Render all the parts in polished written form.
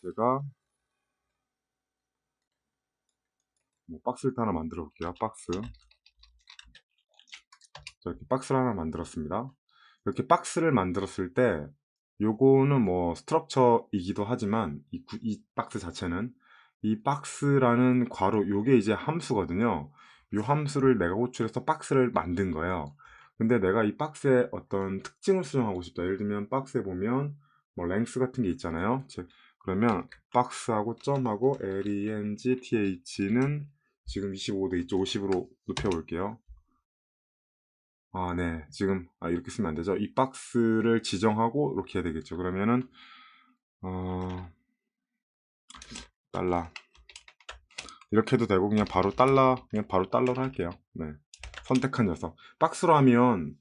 제가 뭐 박스를 하나 만들어 볼게요. 박스. 자, 이렇게 박스를 하나 만들었습니다. 이렇게 박스를 만들었을 때 요거는 뭐 스트럭처이기도 하지만 이 박스 자체는 이 박스라는 괄호 요게 이제 함수거든요. 요 함수를 내가 호출해서 박스를 만든 거예요. 근데 내가 이 박스에 어떤 특징을 수정하고 싶다. 예를 들면 박스에 보면 뭐 랭스 같은 게 있잖아요. 그러면 박스하고 점하고 length는 지금 25도 있죠. 50으로 높여 볼게요. 아, 네. 지금, 이렇게 쓰면 안 되죠. 이 박스를 지정하고 이렇게 해야 되겠죠. 그러면은, 어, 달러. 이렇게 해도 되고, 그냥 바로 달러로 할게요. 네. 선택한 녀석. 박스로 하면,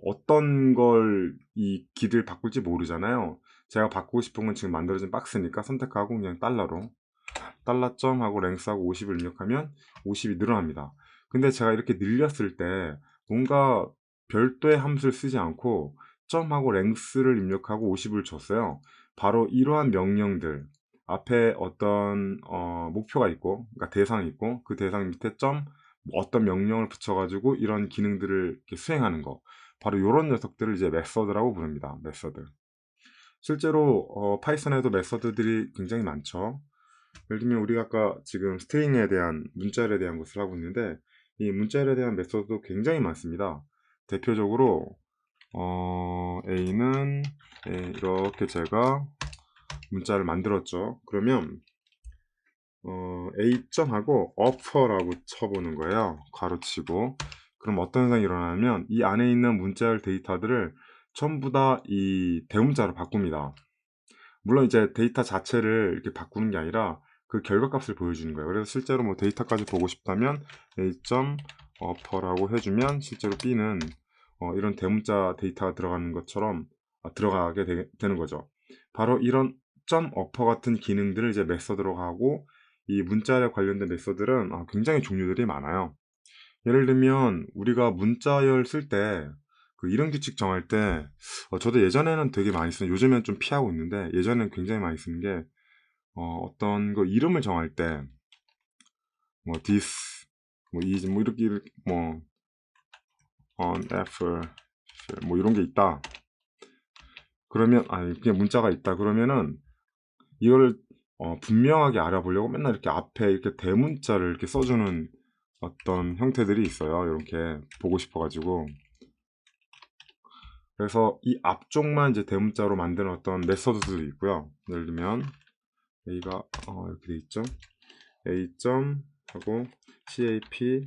어떤 걸 이 길을 바꿀지 모르잖아요. 제가 바꾸고 싶은 건 지금 만들어진 박스니까 선택하고 그냥 달러로. 달러점하고 랭스하고 50을 입력하면 50이 늘어납니다. 근데 제가 이렇게 늘렸을 때 뭔가 별도의 함수를 쓰지 않고 점하고 랭스를 입력하고 50을 줬어요. 바로 이러한 명령들 앞에 어떤 목표가 있고 그러니까 대상이 있고 그 대상 밑에 점 어떤 명령을 붙여가지고 이런 기능들을 이렇게 수행하는 거 바로 이런 녀석들을 이제 메서드라고 부릅니다. 메서드. 실제로 파이썬에도 메서드들이 굉장히 많죠. 예를 들면 우리가 아까 지금 스트링에 대한 문자열에 대한 것을 하고 있는데 이 문자열에 대한 메소드도 굉장히 많습니다. 대표적으로 A는 이렇게 제가 문자를 만들었죠. 그러면 A점하고 어퍼라고 쳐보는 거예요. 가로치고. 그럼 어떤 현상이 일어나냐면 이 안에 있는 문자열 데이터들을 전부 다 이 대문자로 바꿉니다. 물론 이제 데이터 자체를 이렇게 바꾸는 게 아니라 그 결과값을 보여주는 거예요. 그래서 실제로 뭐 데이터까지 보고 싶다면 A.upper라고 해주면 실제로 B는 이런 대문자 데이터가 들어가는 것처럼 들어가게 되는 거죠. 바로 이런 .upper 같은 기능들을 이제 메서드로 하고 이 문자열에 관련된 메서드는 굉장히 종류들이 많아요. 예를 들면 우리가 문자열 쓸 때 그 이름 규칙 정할 때 저도 예전에는 되게 많이 쓰는 요즘엔 좀 피하고 있는데 예전에는 굉장히 많이 쓰는 게 어떤 거 이름을 정할 때 뭐 this 뭐 is 뭐 이렇게 뭐 on f 뭐 이런 게 있다. 그러면 아니 그냥 문자가 있다. 그러면은 이걸 분명하게 알아보려고 맨날 이렇게 앞에 이렇게 대문자를 이렇게 써주는 어떤 형태들이 있어요. 이렇게 보고 싶어가지고. 그래서 이 앞쪽만 이제 대문자로 만드는 어떤 메서드들이 있고요. 예를 들면 A가 이렇게 돼 있죠. A 점 하고 CAP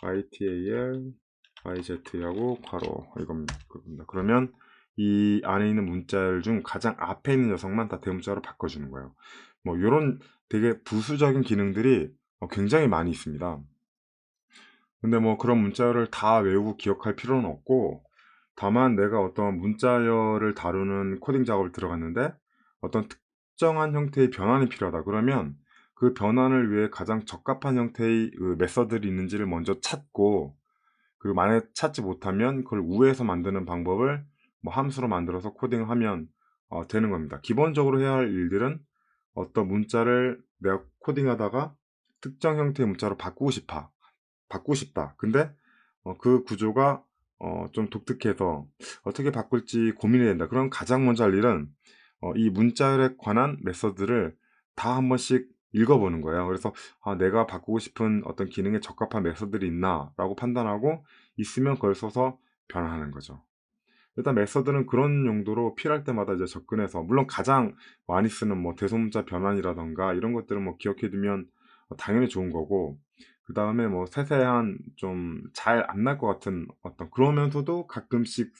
ITAL IZ하고 괄호 이겁니다. 그러면 이 안에 있는 문자열 중 가장 앞에 있는 녀석만 다 대문자로 바꿔주는 거예요. 뭐 이런 되게 부수적인 기능들이 굉장히 많이 있습니다. 근데 뭐 그런 문자열을 다 외우고 기억할 필요는 없고 다만 내가 어떤 문자열을 다루는 코딩 작업을 들어갔는데 어떤 특정한 형태의 변환이 필요하다. 그러면 그 변환을 위해 가장 적합한 형태의 그 메서드들이 있는지를 먼저 찾고 그리고 만약에 찾지 못하면 그걸 우회해서 만드는 방법을 뭐 함수로 만들어서 코딩을 하면 되는 겁니다. 기본적으로 해야 할 일들은 어떤 문자를 내가 코딩하다가 특정 형태의 문자로 바꾸고 싶다. 근데 그 구조가 좀 독특해서 어떻게 바꿀지 고민이 된다. 그럼 가장 먼저 할 일은 이 문자열에 관한 메서드를 다 한 번씩 읽어보는 거예요. 그래서 내가 바꾸고 싶은 어떤 기능에 적합한 메서드들이 있나 라고 판단하고 있으면 그걸 써서 변환하는 거죠. 일단 메서드는 그런 용도로 필요할 때마다 이제 접근해서 물론 가장 많이 쓰는 뭐 대소문자 변환이라던가 이런 것들은 뭐 기억해 두면 당연히 좋은 거고 그 다음에 뭐 세세한 좀 잘 안 날 것 같은 어떤 그러면서도 가끔씩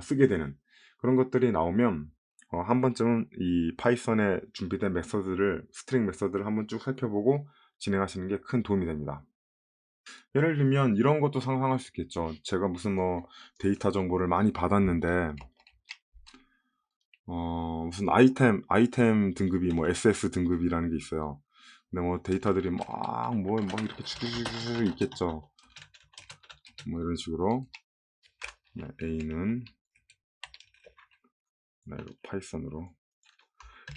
쓰게 되는 그런 것들이 나오면 한 번쯤은 이 파이썬에 준비된 메서드를 스트링 메서드를 한번 쭉 살펴보고 진행하시는 게 큰 도움이 됩니다. 예를 들면 이런 것도 상상할 수 있겠죠. 제가 무슨 뭐 데이터 정보를 많이 받았는데 무슨 아이템 등급이 뭐 SS 등급이라는 게 있어요. 근데 뭐 데이터들이 막 이렇게 쭉 있겠죠. 뭐 이런 식으로 네, A는 네, 파이썬으로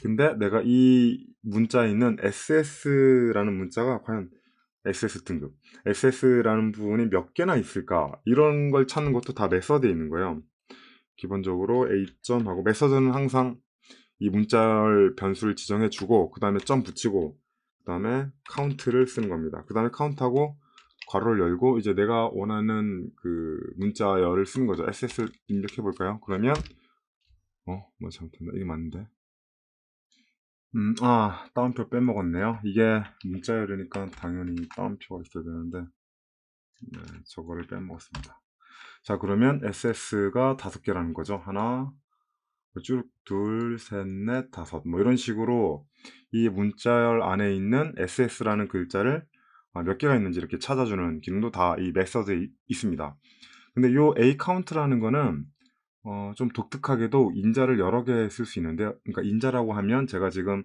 근데 내가 이 문자에 있는 SS라는 문자가 과연 SS 등급, SS라는 부분이 몇 개나 있을까? 이런 걸 찾는 것도 다 메서드에 있는 거예요. 기본적으로 A점하고 메서드는 항상 이 문자열 변수를 지정해주고 그 다음에 점 붙이고 그 다음에 카운트를 쓰는 겁니다. 그 다음에 카운트하고 괄호를 열고 이제 내가 원하는 그 문자열을 쓰는 거죠. SS를 입력해 볼까요? 그러면 뭐 잘못했나? 이게 맞는데. 따옴표 빼먹었네요. 이게 문자열이니까 당연히 따옴표가 있어야 되는데, 네, 저거를 빼먹었습니다. 자, 그러면 SS가 5개라는 거죠. 하나, 쭉, 둘, 셋, 넷, 다섯. 뭐 이런 식으로 이 문자열 안에 있는 SS라는 글자를 몇 개가 있는지 이렇게 찾아주는 기능도 다 이 메서드에 있습니다. 근데 요 A 카운트라는 거는 좀 독특하게도 인자를 여러 개 쓸 수 있는데요. 그러니까 인자라고 하면 제가 지금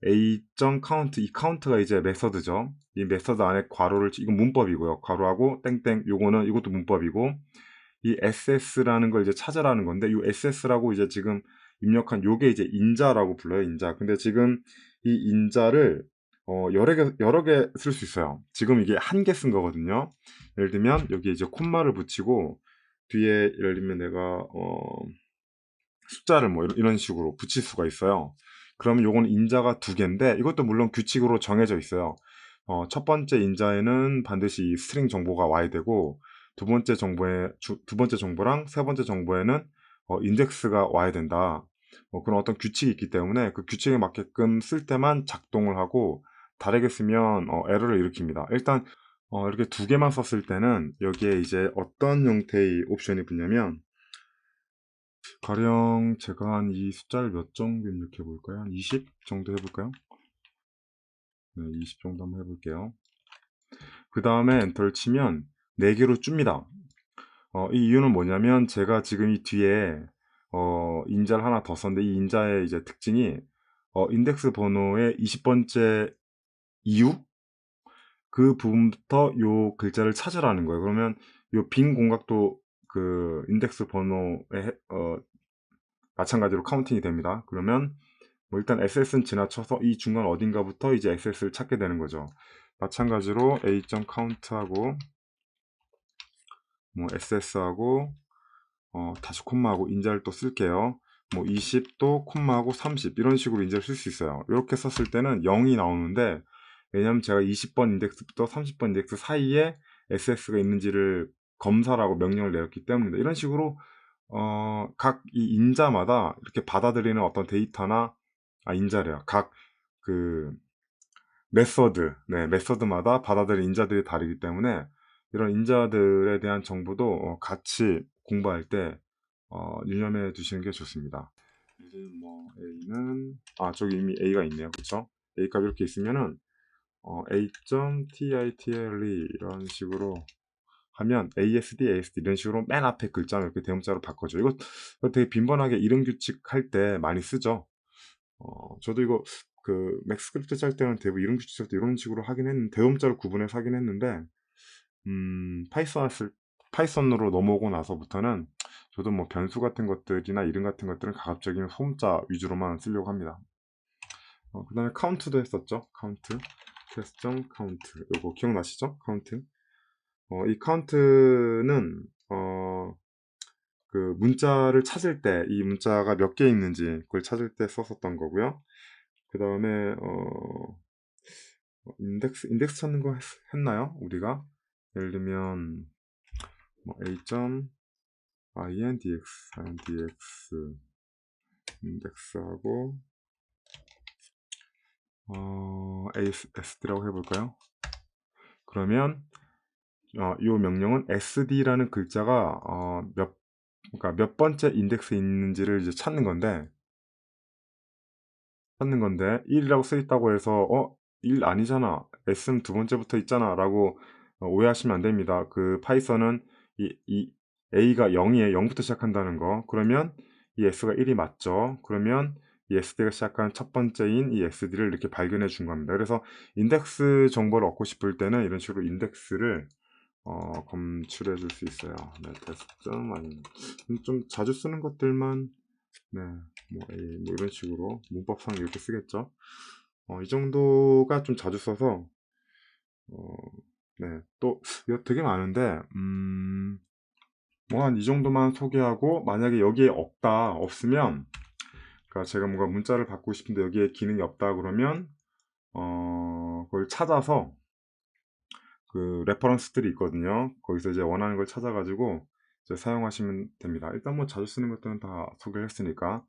A.count 이 카운트가 이제 메서드죠. 이 메서드 안에 괄호를 이건 문법이고요. 괄호하고 땡땡 요거는 이것도 문법이고 이 SS라는 걸 이제 찾으라는 건데 이 SS라고 이제 지금 입력한 요게 이제 인자라고 불러요. 인자. 근데 지금 이 인자를 여러 개 쓸 수 있어요. 지금 이게 한 개 쓴 거거든요. 예를 들면 여기 이제 콤마를 붙이고 뒤에 예를 들면 내가 숫자를 뭐 이런 식으로 붙일 수가 있어요. 그러면 요건 인자가 2개인데 이것도 물론 규칙으로 정해져 있어요. 첫 번째 인자에는 반드시 스트링 정보가 와야 되고 두 번째 정보랑 세 번째 정보에는 인덱스가 와야 된다. 그런 어떤 규칙이 있기 때문에 그 규칙에 맞게끔 쓸 때만 작동을 하고 다르게 쓰면 에러를 일으킵니다. 일단 이렇게 2개만 썼을 때는 여기에 이제 어떤 형태의 옵션이 붙냐면 가령 제가 한 이 숫자를 몇 정도 입력해 볼까요? 한 20 정도 해볼까요? 네, 20 정도 한번 해볼게요. 그 다음에 엔터를 치면 4개로 줍니다. 이 이유는 뭐냐면 제가 지금 이 뒤에 인자를 하나 더 썼는데 이 인자의 이제 특징이 인덱스 번호의 20번째 이후 그 부분부터 요 글자를 찾으라는 거예요. 그러면 요 빈 공각도 그 인덱스 번호에 마찬가지로 카운팅이 됩니다. 그러면 뭐 일단 SS는 지나쳐서 이 중간 어딘가부터 이제 SS를 찾게 되는 거죠. 마찬가지로 A.count하고 뭐 SS하고 다시 콤마하고 인자를 또 쓸게요. 뭐 20도 콤마하고 30 이런 식으로 인자를 쓸 수 있어요. 이렇게 썼을 때는 0이 나오는데 왜냐면 제가 20번 인덱스부터 30번 인덱스 사이에 SS가 있는지를 검사라고 명령을 내렸기 때문입니다. 이런 식으로 각 이 인자마다 이렇게 받아들이는 어떤 데이터나 인자래요. 각 그 메서드마다 받아들이는 인자들이 다르기 때문에 이런 인자들에 대한 정보도 같이 공부할 때 유념해 두시는 게 좋습니다. 이제 뭐 A는 저기 이미 A가 있네요. 그쵸? A 값 이렇게 있으면은 A.title 이런 식으로 하면 ASD, ASD 이런 식으로 맨 앞에 글자를 이렇게 대문자로 바꿔줘. 이거 되게 빈번하게 이름 규칙 할 때 많이 쓰죠. 저도 이거 그 맥스크립트 짤 때는 대부분 이름 규칙 짤 때 이런 식으로 하긴 했는데 대문자를 구분해서 하긴 했는데 파이썬으로 넘어오고 나서부터는 저도 뭐 변수 같은 것들이나 이름 같은 것들은 가급적이면 소문자 위주로만 쓰려고 합니다. 그 다음에 카운트도 했었죠. 카운트. 퀘스천 카운트. 요거 기억나시죠? 카운트. 이 카운트는 그 문자를 찾을 때 이 문자가 몇 개 있는지 그걸 찾을 때 썼었던 거고요. 그 다음에 인덱스 찾는 거 했나요? 우리가 예를 들면 뭐 A.indx 인덱스하고 ASD라고 해볼까요? 그러면 이 명령은 SD라는 글자가 그러니까 몇 번째 인덱스에 있는지를 이제 찾는 건데 1이라고 써 있다고 해서 1 아니잖아. S는 2번째부터 있잖아 라고 오해하시면 안 됩니다. 그 파이썬은 이 A가 0이에요. 0부터 시작한다는 거. 그러면 이 S가 1이 맞죠. 그러면 이 SD가 시작한 첫 번째인 이 SD를 이렇게 발견해 준 겁니다. 그래서 인덱스 정보를 얻고 싶을 때는 이런 식으로 인덱스를 검출해 줄 수 있어요. 네, 테스트 아니면 좀 자주 쓰는 것들만 네, 뭐 A 뭐 이런 식으로 문법상 이렇게 쓰겠죠. 이 정도가 좀 자주 써서 네, 또 이거 되게 많은데 뭐 한 이 정도만 소개하고 만약에 여기에 없으면 그러니까 제가 뭔가 문자를 받고 싶은데 여기에 기능이 없다 그러면 그걸 찾아서 그 레퍼런스들이 있거든요. 거기서 이제 원하는 걸 찾아가지고 이제 사용하시면 됩니다. 일단 뭐 자주 쓰는 것들은 다 소개를 했으니까